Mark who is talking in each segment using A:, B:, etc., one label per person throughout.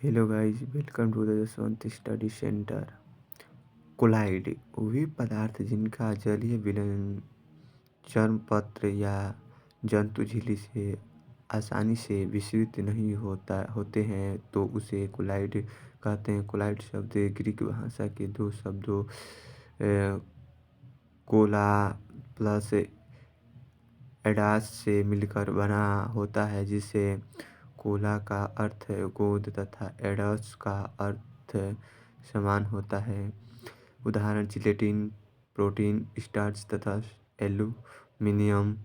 A: Hello guys, welcome to the Jaswant study centre. Colloid वे पदार्थ जिनका जलीय विलयन चर्मपत्र या जंतु झिल्ली से आसानी से विस्मित नहीं होते हैं तो उसे कोलाइड कहते हैं। कोलाइड शब्द ग्रीक भाषा के दो शब्दों कोला प्लस एडास से मिलकर बना होता है, जिसे कोला का अर्थ गोंद तथा एडस का अर्थ समान होता है। उदाहरण जिलेटिन, प्रोटीन, स्टार्च तथा एल्यूमिनियम।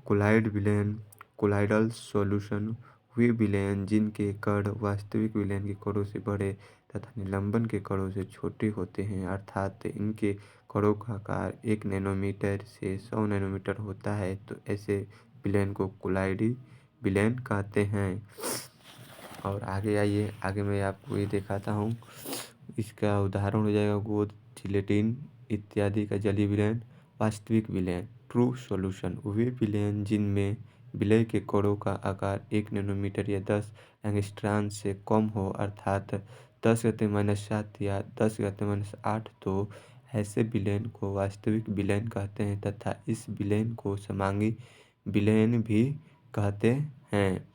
A: कोलाइड विलयन कोलाइडल सॉल्यूशन वे विलयन जिनके कण वास्तविक विलयन के कणों से बड़े तथा निलंबन के कणों से छोटे होते हैं, अर्थात इनके कणों का आकार 1 नैनोमीटर से 100 नैनोमीटर होता है, तो ऐसे विलयन को कोलाइडी विलयन कहते हैं। और आगे आइए, आगे मैं आपको ये दिखाता हूँ। इसका उदाहरण हो जाएगा गोंद, जिलेटिन इत्यादि का जलीय विलयन। वास्तविक विलयन ट्रू सॉल्यूशन वे विलयन जिनमें विलय के कणों का आकार 1 नैनोमीटर या 10 एंगस्ट्रॉम से कम हो, अर्थात 10⁻⁷ या 10⁻⁸, तो ऐसे विलयन को वास्तविक विलयन कहते हैं तथा इस विलयन को समांगी विलयन भी कहते हैं।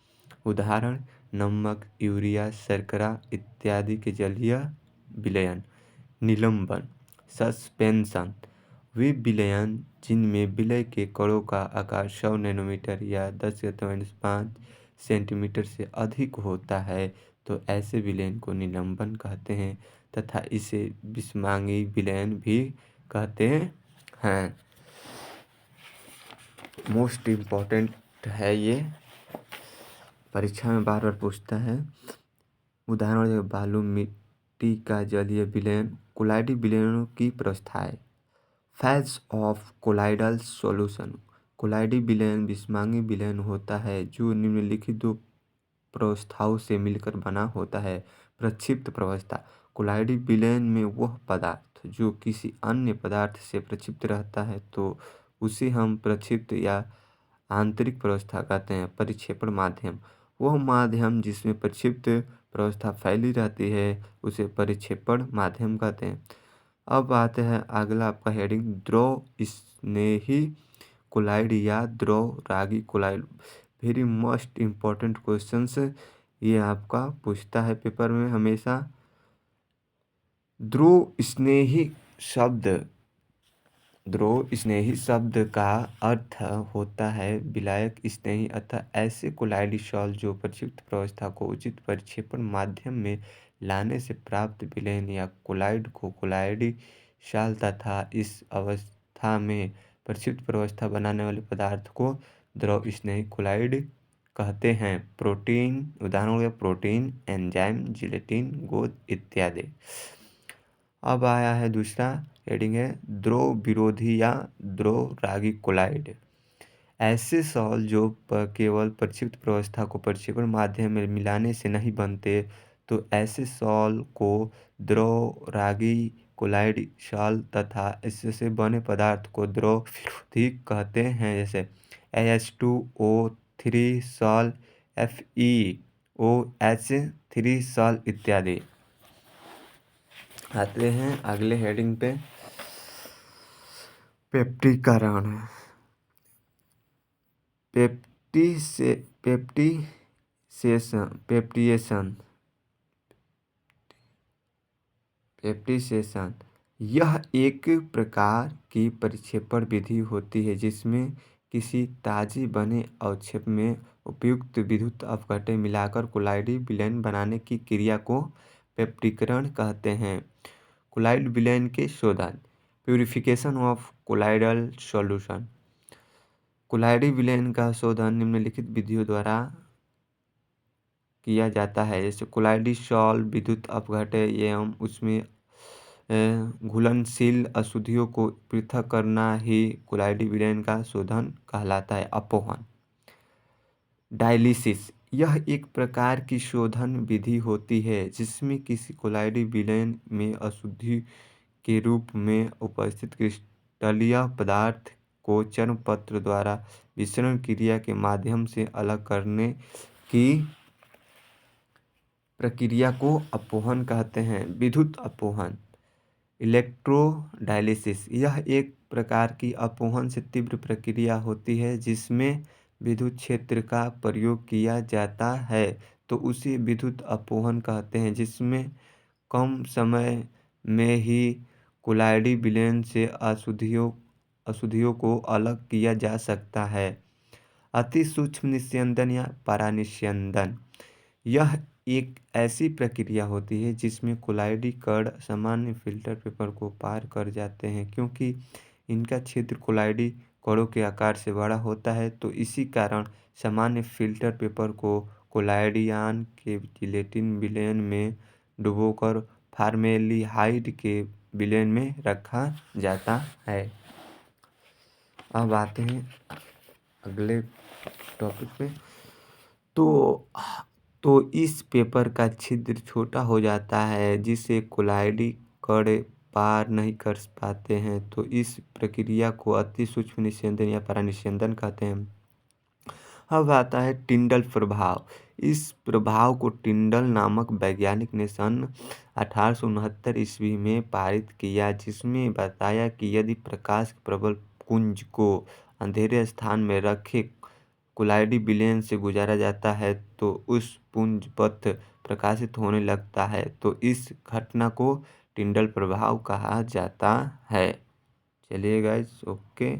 A: उदाहरण नमक, यूरिया, शर्करा इत्यादि के जलीय विलयन। निलंबन सस्पेंशन वे विलयन जिनमें विलय के कणों का आकार 100 नैनोमीटर या 10⁻⁵ सेंटीमीटर से अधिक होता है, तो ऐसे विलयन को निलंबन कहते हैं तथा इसे विषमांगी विलयन भी कहते हैं। मोस्ट इम्पॉर्टेंट है ये, परीक्षा में बार बार पूछता है। उदाहरण बालू मिट्टी का जलीय विलयन। कोलाइडी विलयनों की प्रवस्थाएं। फेज ऑफ कोलाइडल सॉल्यूशन कोलाइडी विलयन विषमांगी विलयन होता है जो निम्नलिखित दो प्रवस्थाओं से मिलकर बना होता है। प्रक्षिप्त प्रवस्था कोलाइडी विलयन में वह पदार्थ जो किसी अन्य पदार्थ से प्रक्षिप्त रहता है तो उसे हम प्रक्षिप्त या आंतरिक प्रवस्था कहते हैं। परिक्षेपण माध्यम वह माध्यम जिसमें प्रक्षिप्त प्रवस्था फैली रहती है उसे परिक्षेपण माध्यम कहते हैं। अब आते हैं अगला आपका हेडिंग द्रव स्नेही कोलाइड या द्रव रागी colloid. Very most important questions ये आपका पूछता है पेपर में हमेशा। द्रव स्नेही शब्द का अर्थ होता है विलायक स्नेही, अतः ऐसे कोलाइडी सॉल जो प्रक्षिप्त प्रवस्था को उचित परिक्षेपण माध्यम में लाने से प्राप्त विलयन या कोलाइड को कोलाइडी सॉल तथा इस अवस्था में प्रक्षिप्त प्रवस्था बनाने वाले पदार्थ को द्रव स्नेही कोलाइड कहते हैं। प्रोटीन उदाहरण हो गया प्रोटीन, एंजाइम, जिलेटिन, गोंद इत्यादि। अब आया है दूसरा हेडिंग है द्रव विरोधी या द्रव रागी कोलाइड। ऐसे सॉल जो केवल प्रक्षिप्त प्रवस्था को प्रक्षेपण माध्यम में मिलाने से नहीं बनते, तो ऐसे सॉल को द्रव रागी कोलाइड सॉल तथा इससे बने पदार्थ को द्रव विरोधी कहते हैं, जैसे H2O3 सॉल, FeOH3 सॉल इत्यादि। आते हैं अगले हेडिंग पे, पेप्टीकरण। पेप्टिसेशन यह एक प्रकार की परिक्षेपण विधि होती है जिसमें किसी ताजे बने अवक्षेप में उपयुक्त विद्युत अपघट्य मिलाकर कोलाइडी विलयन बनाने की क्रिया को पेप्टीकरण कहते हैं। कोलाइड विलयन के शोधन। Purification of colloidal solution. कोलाइडी विलयन का शोधन निम्नलिखित विधियों द्वारा किया जाता है, जैसे कोलाइडी सॉल विद्युत अपघट्य एवं उसमें घुलनशील अशुद्धियों को पृथक करना ही कोलाइडी विलयन का शोधन कहलाता है। अपोहन। डायलिसिस यह एक प्रकार की शोधन विधि होती है जिसमें किसी कोलाइडी विलयन में अशुद्धि के रूप में उपस्थित क्रिस्टलीय पदार्थ को चर्मपत्र द्वारा विसरण क्रिया के माध्यम से अलग करने की प्रक्रिया को अपोहन कहते हैं। विद्युत अपोहन, इलेक्ट्रोडायलिसिस, यह एक प्रकार की अपोहन से तीव्र प्रक्रिया होती है जिसमें विद्युत क्षेत्र का प्रयोग किया जाता है, तो उसे विद्युत अपोहन कहते हैं, जिसमें कम समय में ही कोलाइडी विलयन से अशुद्धियों को अलग किया जा सकता है। अति सूक्ष्म निस्यंदन या परानिस्यंदन, यह एक ऐसी प्रक्रिया होती है जिसमें कोलाइडी कण सामान्य फिल्टर पेपर को पार कर जाते हैं। क्योंकि इनका क्षेत्र कोलाइडी कणों के आकार से बड़ा होता है, तो इसी कारण सामान्य फिल्टर पेपर को कोलाइडियन के जिलेटिन विलयन में डुबोकर फॉर्मेल्डिहाइड के विलयन में रखा जाता है। अब आते हैं अगले टॉपिक पे। तो इस पेपर का छिद्र छोटा हो जाता है जिसे कोलाइडी कण पार नहीं कर पाते हैं, तो इस प्रक्रिया को अति सूक्ष्म निस्यंदन या परानिस्यंदन कहते हैं। अब आता है टिंडल प्रभाव। इस प्रभाव को टिंडल नामक वैज्ञानिक ने सन 1869 ईस्वी में पारित किया, जिसमें बताया कि यदि प्रकाश के प्रबल पुंज को अंधेरे स्थान में रखे कोलाइडी विलयन से गुजारा जाता है तो उस पुंज पथ प्रकाशित होने लगता है, तो इस घटना को टिंडल प्रभाव कहा जाता है। चलिए गाइस, ओके।